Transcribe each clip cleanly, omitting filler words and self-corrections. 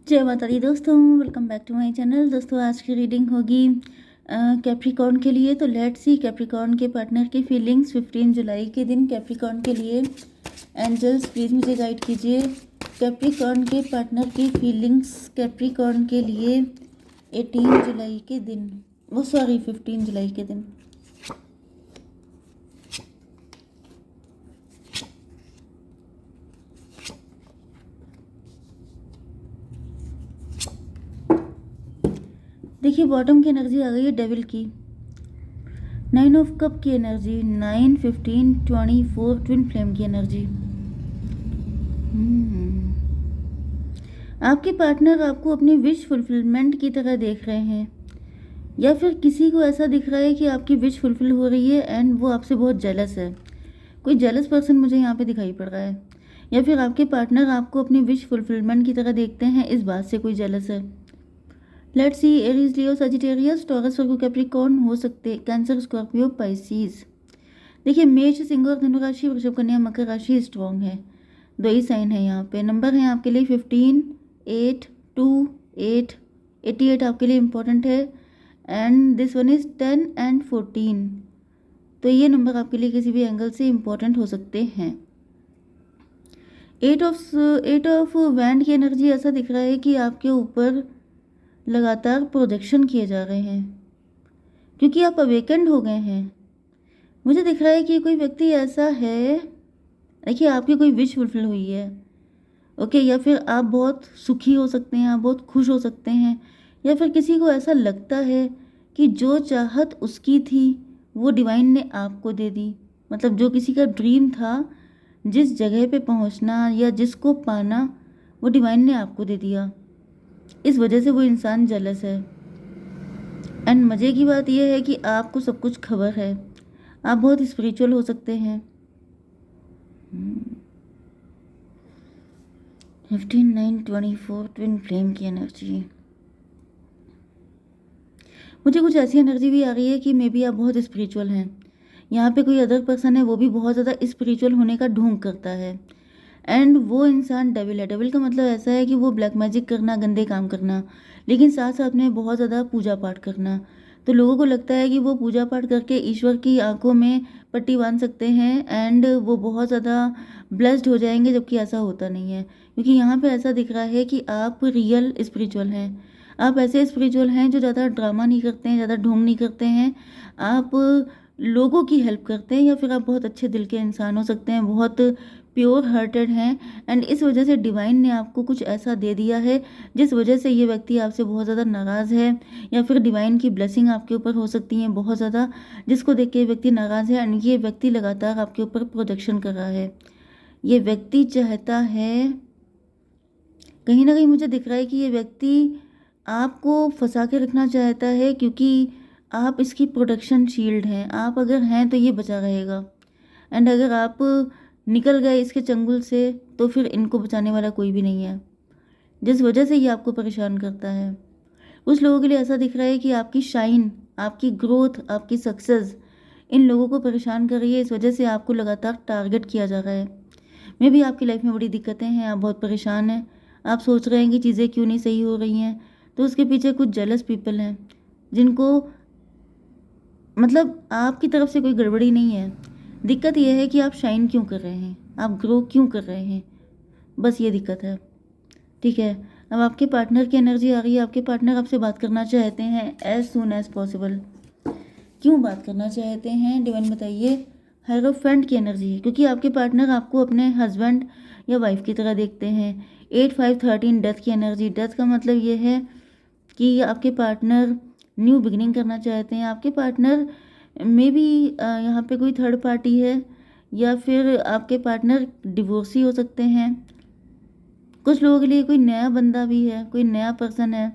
जय माता दी दोस्तों, welcome back to my channel. दोस्तों आज की रीडिंग होगी कैप्रिकॉर्न के लिए। तो लेट्स सी कैप्रिकॉर्न के पार्टनर की फीलिंग्स 15 जुलाई के दिन कैप्रिकॉर्न के लिए। एंजल्स प्लीज़ मुझे गाइड कीजिए कैप्रिकॉर्न के पार्टनर की फीलिंग्स कैप्रिकॉर्न के लिए 18 जुलाई के दिन, 15 जुलाई के दिन। देखिए बॉटम की एनर्जी आ गई है डेविल की, 9 ऑफ कप की एनर्जी, 9, 15, 24 ट्विन फ्लेम की एनर्जी। आपके पार्टनर आपको अपनी विश फुलफिलमेंट की तरह देख रहे हैं, या फिर किसी को ऐसा दिख रहा है कि आपकी विश फुलफिल हो रही है एंड वो आपसे बहुत जेलस है। कोई जेलस पर्सन मुझे यहाँ पे दिखाई पड़ रहा है, या फिर आपके पार्टनर आपको अपनी विश फुलफिलमेंट की तरह देखते हैं, इस बात से कोई जेलस है। Let's see, Aries, Leo, Sagittarius, taurus, Virgo, Capricorn हो सकते, कैंसर, स्कॉर्पियो, पाइसीज। देखिए मेष, सिंह और धनु राशि, वृषभ, कन्या, मकर राशि स्ट्रॉन्ग है। दो ही साइन है यहाँ पे। नंबर है आपके लिए 15, 8, 2, 8, 88 आपके लिए इम्पोर्टेंट है। And this one is 10 and 14। तो ये नंबर आपके लिए किसी भी एंगल से इम्पोर्टेंट हो सकते हैं। एट ऑफ वैंड की एनर्जी ऐसा दिख रहा है कि आपके ऊपर लगातार प्रोजेक्शन किए जा रहे हैं, क्योंकि आप अवेकेंड हो गए हैं। मुझे दिख रहा है कि कोई व्यक्ति ऐसा है, देखिए आपकी कोई विश फुलफिल हुई है, ओके, या फिर आप बहुत सुखी हो सकते हैं, आप बहुत खुश हो सकते हैं, या फिर किसी को ऐसा लगता है कि जो चाहत उसकी थी वो डिवाइन ने आपको दे दी। मतलब जो किसी का ड्रीम था, जिस जगह पे पहुंचना या जिसको पाना, वो डिवाइन ने आपको दे दिया। इस वजह से वो इंसान जेलस है। एंड मज़े की बात यह है कि आपको सब कुछ खबर है, आप बहुत स्पिरिचुअल हो सकते हैं। 15, 9, 24 ट्विन फ्लेम की एनर्जी। मुझे कुछ ऐसी एनर्जी भी आ रही है कि मे बी आप बहुत स्पिरिचुअल हैं। यहाँ पे कोई अदर पर्सन है, वो भी बहुत ज़्यादा स्पिरिचुअल होने का ढोंग करता है। एंड वो इंसान डेविल है। डेविल का मतलब ऐसा है कि वो ब्लैक मैजिक करना, गंदे काम करना, लेकिन साथ साथ में बहुत ज़्यादा पूजा पाठ करना। तो लोगों को लगता है कि वो पूजा पाठ करके ईश्वर की आंखों में पट्टी बांध सकते हैं एंड वो बहुत ज़्यादा ब्लेस्ड हो जाएंगे, जबकि ऐसा होता नहीं है। क्योंकि यहाँ पे ऐसा दिख रहा है कि आप रियल स्पिरिचुअल हैं। आप ऐसे स्पिरिचुअल हैं जो ज़्यादा ड्रामा नहीं करते हैं, ज़्यादा ढोंग नहीं करते हैं। आप लोगों की हेल्प करते हैं, या फिर आप बहुत अच्छे दिल के इंसान हो सकते हैं, बहुत प्योर हार्टेड हैं। एंड इस वजह से डिवाइन ने आपको कुछ ऐसा दे दिया है जिस वजह से ये व्यक्ति आपसे बहुत ज़्यादा नाराज़ है, या फिर डिवाइन की ब्लेसिंग आपके ऊपर हो सकती है बहुत ज़्यादा, जिसको देख के ये व्यक्ति नाराज़ है। एंड ये व्यक्ति लगातार आपके ऊपर प्रोजेक्शन कर रहा है। ये व्यक्ति चाहता है, कहीं ना कहीं मुझे दिख रहा है कि ये व्यक्ति आपको फंसा के रखना चाहता है, क्योंकि आप इसकी प्रोटेक्शन शील्ड हैं। आप अगर हैं तो ये बचा रहेगा, एंड अगर आप निकल गए इसके चंगुल से तो फिर इनको बचाने वाला कोई भी नहीं है, जिस वजह से ये आपको परेशान करता है। उस लोगों के लिए ऐसा दिख रहा है कि आपकी शाइन, आपकी ग्रोथ, आपकी सक्सेस इन लोगों को परेशान कर रही है। इस वजह से आपको लगातार टारगेट किया जा रहा है। मे भी आपकी लाइफ में बड़ी दिक्कतें हैं, आप बहुत परेशान हैं, आप सोच रहे हैं कि चीज़ें क्यों नहीं सही हो रही हैं। तो उसके पीछे कुछ जेलस पीपल हैं, जिनको मतलब आपकी तरफ से कोई गड़बड़ी नहीं है। दिक्कत यह है कि आप शाइन क्यों कर रहे हैं, आप ग्रो क्यों कर रहे हैं, बस ये दिक्कत है। ठीक है, अब आपके पार्टनर की एनर्जी आ रही है। आपके पार्टनर आपसे बात करना चाहते हैं एज सून एज पॉसिबल। क्यों बात करना चाहते हैं डिवाइन बताइए। हायरोफेंट की एनर्जी है, क्योंकि आपके पार्टनर आपको अपने हस्बैंड या वाइफ की तरह देखते हैं। 8, 5, 13 डेथ की एनर्जी। डेथ का मतलब ये है कि आपके पार्टनर न्यू बिगिनिंग करना चाहते हैं। आपके पार्टनर में भी यहाँ पे कोई थर्ड पार्टी है, या फिर आपके पार्टनर डिवोर्सी हो सकते हैं। कुछ लोगों के लिए कोई नया बंदा भी है, कोई नया पर्सन है।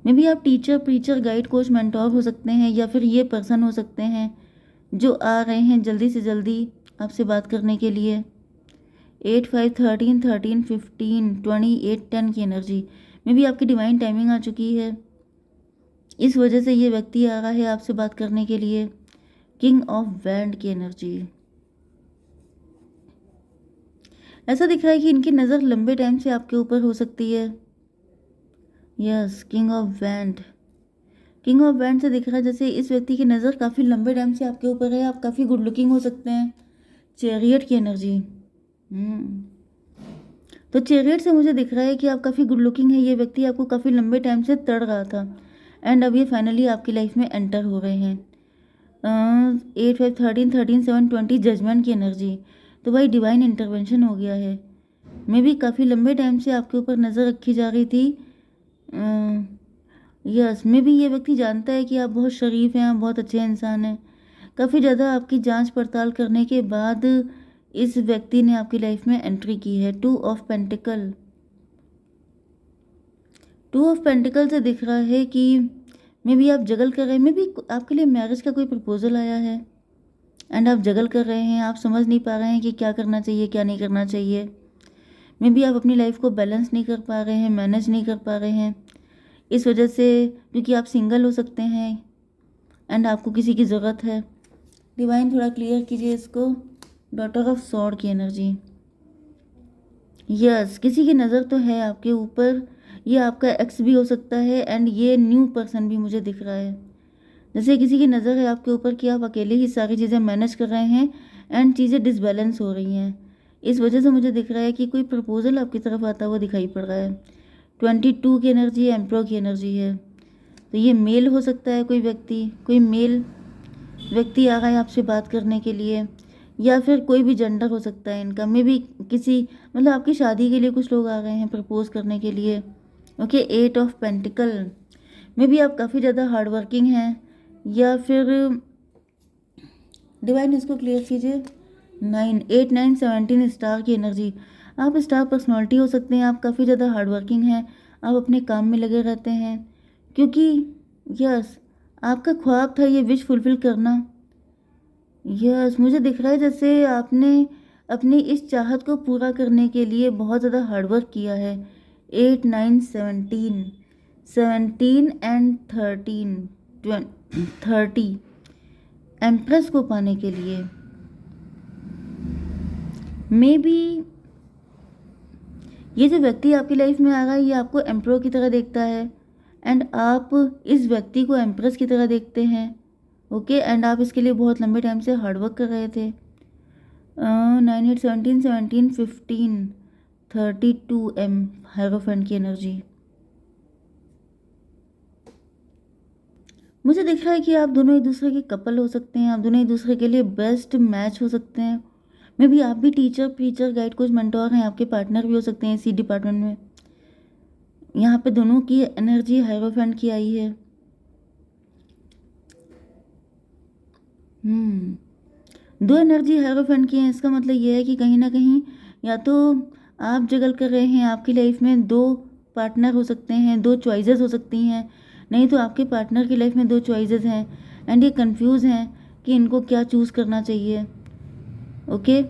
मे बी आप teacher, preacher, guide, coach, mentor हो सकते हैं, या फिर ये पर्सन हो सकते हैं जो आ रहे हैं जल्दी से जल्दी आपसे बात करने के लिए। 8, 5, 13, 13, 15, 28, 10 की एनर्जी में भी आपकी डिवाइन टाइमिंग आ चुकी है। इस वजह से ये व्यक्ति आ रहा है आपसे बात करने के लिए। किंग ऑफ वैंड की एनर्जी। ऐसा दिख रहा है कि इनकी नज़र लंबे टाइम से आपके ऊपर हो सकती है। Yes, king of wand. King of wand से दिख रहा है जैसे इस व्यक्ति की नज़र काफ़ी लंबे टाइम से आपके ऊपर है। आप काफ़ी गुड लुकिंग हो सकते हैं। चैरियट की एनर्जी। तो चैरियट से मुझे दिख रहा है कि आप काफ़ी गुड लुकिंग है। ये व्यक्ति आपको काफ़ी लंबे टाइम से तड़ रहा था एंड अब ये फाइनली आपकी लाइफ में एंटर हो रहे हैं। 8 5 13 13 7 20 जजमेंट की एनर्जी। तो भाई डिवाइन इंटरवेंशन हो गया है। मैं भी काफ़ी लंबे टाइम से आपके ऊपर नज़र रखी जा रही थी। यस, मैं भी ये व्यक्ति जानता है कि आप बहुत शरीफ हैं, आप बहुत अच्छे इंसान हैं। काफ़ी ज़्यादा आपकी जांच पड़ताल करने के बाद इस व्यक्ति ने आपकी लाइफ में एंट्री की है। 2 ऑफ पेंटिकल। 2 ऑफ पेंटिकल से दिख रहा है कि मे बी आप जगल कर रहे हैं। मे बी आपके लिए मैरिज का कोई प्रपोजल आया है एंड आप जगल कर रहे हैं। आप समझ नहीं पा रहे हैं कि क्या करना चाहिए, क्या नहीं करना चाहिए। मे बी आप अपनी लाइफ को बैलेंस नहीं कर पा रहे हैं, मैनेज नहीं कर पा रहे हैं। इस वजह से, क्योंकि आप सिंगल हो सकते हैं एंड आपको किसी की ज़रूरत है। डिवाइन थोड़ा क्लियर कीजिए इसको। डॉटर ऑफ सॉर्ड की एनर्जी। यस, किसी की नज़र तो है आपके ऊपर। ये आपका एक्स भी हो सकता है एंड ये न्यू पर्सन भी मुझे दिख रहा है। जैसे किसी की नज़र है आपके ऊपर कि आप अकेले ही सारी चीज़ें मैनेज कर रहे हैं एंड चीज़ें डिसबैलेंस हो रही हैं। इस वजह से मुझे दिख रहा है कि कोई प्रपोजल आपकी तरफ आता हुआ दिखाई पड़ रहा है। 22 की एनर्जी, एम्प्रो की एनर्जी है। तो ये मेल हो सकता है, कोई मेल व्यक्ति आ रहा है आपसे बात करने के लिए, या फिर कोई भी जेंडर हो सकता है इनका। मे भी किसी, मतलब आपकी शादी के लिए कुछ लोग आ गए हैं प्रपोज करने के लिए। Okay, 8 of pentacle. मे भी आप काफ़ी ज़्यादा हार्ड वर्किंग हैं, या फिर डिवाइन इसको क्लियर कीजिए। 9 8 9 17 स्टार की एनर्जी। आप स्टार पर्सनालिटी हो सकते हैं। आप काफ़ी ज़्यादा हार्ड वर्किंग हैं। आप अपने काम में लगे रहते हैं, क्योंकि यस, आपका ख्वाब था ये विश फुलफिल करना। यस, मुझे दिख रहा है जैसे आपने अपनी इस चाहत को पूरा करने के लिए बहुत ज़्यादा हार्डवर्क किया है। 8 9 17 17 एंड 13 30 एम्प्रेस को पाने के लिए। मे बी ये जो व्यक्ति आपकी लाइफ में आ रहा है ये आपको एम्प्रो की तरह देखता है एंड आप इस व्यक्ति को एम्प्रेस की तरह देखते हैं। ओके, एंड आप इसके लिए बहुत लंबे टाइम से हार्डवर्क कर रहे थे। 9 8 17 17 15 32 हायरोफेंट की एनर्जी। मुझे दिख रहा है कि आप दोनों एक दूसरे के कपल हो सकते हैं। आप दोनों एक दूसरे के लिए बेस्ट मैच हो सकते हैं। मे बी आप भी teacher, preacher, guide, coach, mentor हैं। आपके पार्टनर भी हो सकते हैं इसी डिपार्टमेंट में। यहाँ पे दोनों की एनर्जी हायरोफेंट की आई है। दो एनर्जी हायरोफेंट की है। इसका मतलब ये है कि कहीं ना कहीं या तो आप जगल कर रहे हैं, आपकी लाइफ में दो पार्टनर हो सकते हैं, दो चॉइसेस हो सकती हैं। नहीं तो आपके पार्टनर की लाइफ में दो चॉइसेस हैं एंड ये कंफ्यूज हैं कि इनको क्या चूज़ करना चाहिए। ओके,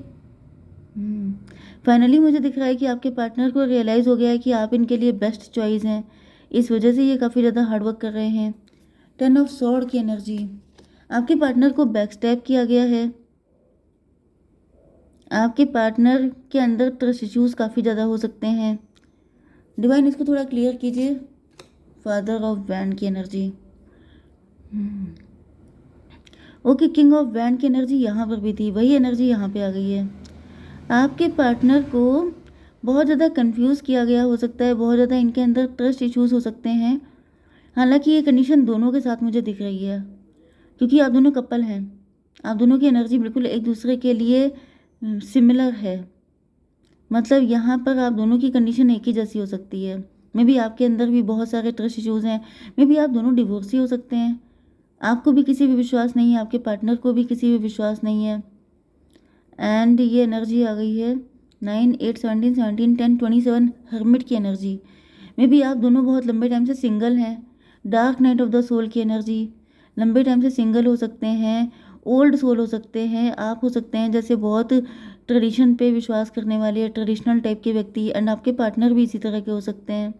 फाइनली मुझे दिख रहा है कि आपके पार्टनर को रियलाइज़ हो गया है कि आप इनके लिए बेस्ट चॉइस हैं। इस वजह से ये काफ़ी ज़्यादा हार्डवर्क कर रहे हैं। 10 ऑफ सॉर्ड की एनर्जी। आपके पार्टनर को बैकस्टैब किया गया है। आपके पार्टनर के अंदर ट्रस्ट इश्यूज काफ़ी ज़्यादा हो सकते हैं। डिवाइन इसको थोड़ा क्लियर कीजिए। फादर ऑफ वैंड की energy. Okay, king of wand की एनर्जी यहाँ पर भी थी, वही एनर्जी यहाँ पे आ गई है। आपके पार्टनर को बहुत ज़्यादा कंफ्यूज किया गया हो सकता है, बहुत ज़्यादा इनके अंदर ट्रस्ट इश्यूज हो सकते हैं। हालांकि ये कंडीशन दोनों के साथ मुझे दिख रही है, क्योंकि आप दोनों कपल हैं। आप दोनों की एनर्जी बिल्कुल एक दूसरे के लिए सिमिलर है। मतलब यहाँ पर आप दोनों की कंडीशन एक ही जैसी हो सकती है। मे बी आपके अंदर भी बहुत सारे ट्रस्ट इश्यूज़ हैं। मे बी आप दोनों डिवोर्सी हो सकते हैं। आपको भी किसी भी विश्वास नहीं है, आपके पार्टनर को भी किसी भी विश्वास नहीं है। एंड ये एनर्जी आ गई है 9 8 17 17 10 27 हर्मिट की एनर्जी। मे बी आप दोनों बहुत लंबे टाइम से सिंगल हैं। Dark night of the soul की एनर्जी। लंबे टाइम से सिंगल हो सकते हैं, ओल्ड सोल हो सकते हैं, आप हो सकते हैं जैसे बहुत ट्रेडिशन पे विश्वास करने वाले ट्रेडिशनल टाइप के व्यक्ति, एंड आपके पार्टनर भी इसी तरह के हो सकते हैं।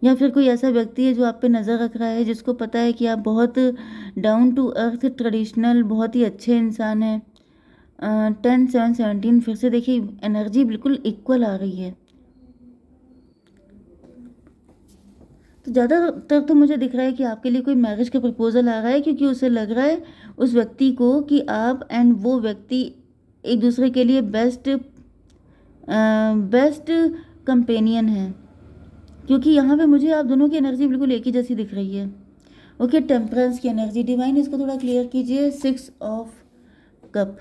या फिर कोई ऐसा व्यक्ति है जो आप पे नज़र रख रहा है, जिसको पता है कि आप बहुत डाउन टू अर्थ ट्रेडिशनल बहुत ही अच्छे इंसान हैं। 10 7 17 फिर से देखिए एनर्जी बिल्कुल इक्वल आ रही है। तो ज़्यादातर तो मुझे दिख रहा है कि आपके लिए कोई मैरिज का प्रपोज़ल आ रहा है, क्योंकि उसे लग रहा है उस व्यक्ति को कि आप एंड वो व्यक्ति एक दूसरे के लिए बेस्ट कंपेनियन हैं, क्योंकि यहाँ पे मुझे आप दोनों की एनर्जी बिल्कुल एक ही जैसी दिख रही है। ओके, टेम्परेंस की एनर्जी, डिवाइन इसको थोड़ा क्लियर कीजिए। 6 ऑफ कप।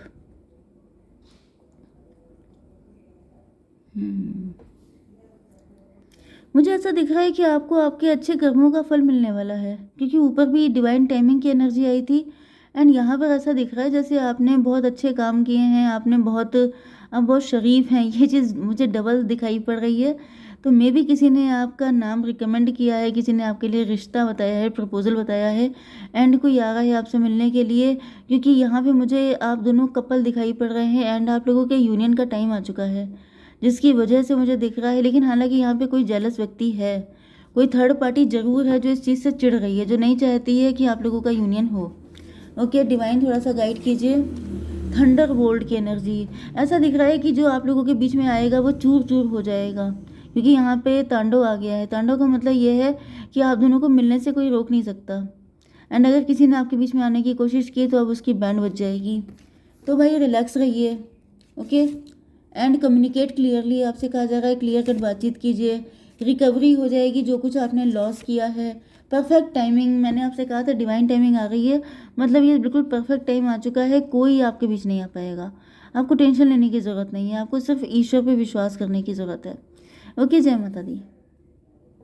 मुझे ऐसा दिख रहा है कि आपको आपके अच्छे कर्मों का फल मिलने वाला है, क्योंकि ऊपर भी डिवाइन टाइमिंग की एनर्जी आई थी एंड यहाँ पर ऐसा दिख रहा है जैसे आपने बहुत अच्छे काम किए हैं, आपने आप बहुत शरीफ हैं, ये चीज़ मुझे डबल दिखाई पड़ रही है। तो मे भी किसी ने आपका नाम रिकमेंड किया है, किसी ने आपके लिए रिश्ता बताया है, प्रपोजल बताया है एंड कोई आ रहा है आपसे मिलने के लिए, क्योंकि यहाँ पे मुझे आप दोनों कपल दिखाई पड़ रहे हैं एंड आप लोगों के यूनियन का टाइम आ चुका है, जिसकी वजह से मुझे दिख रहा है। लेकिन हालांकि यहाँ पे कोई जेलस व्यक्ति है, कोई थर्ड पार्टी ज़रूर है जो इस चीज़ से चिढ़ रही है, जो नहीं चाहती है कि आप लोगों का यूनियन हो। ओके, डिवाइन थोड़ा सा गाइड कीजिए। थंडर बोल्ट की एनर्जी, ऐसा दिख रहा है कि जो आप लोगों के बीच में आएगा वो चूर चूर हो जाएगा, क्योंकि यहाँ पे तांडव आ गया है। तांडव का मतलब ये है कि आप दोनों को मिलने से कोई रोक नहीं सकता एंड अगर किसी ने आपके बीच में आने की कोशिश की तो अब उसकी बैंड बज जाएगी। तो भाई रिलैक्स रहिए। ओके, एंड कम्युनिकेट क्लियरली, आपसे कहा जा रहा है क्लियर कट बातचीत कीजिए, रिकवरी हो जाएगी जो कुछ आपने लॉस किया है। परफेक्ट टाइमिंग, मैंने आपसे कहा था डिवाइन टाइमिंग आ गई है, मतलब ये बिल्कुल परफेक्ट टाइम आ चुका है, कोई आपके बीच नहीं आ पाएगा। आपको टेंशन लेने की ज़रूरत नहीं है, आपको सिर्फ ईश्वर पे विश्वास करने की ज़रूरत है। ओके, जय माता दी।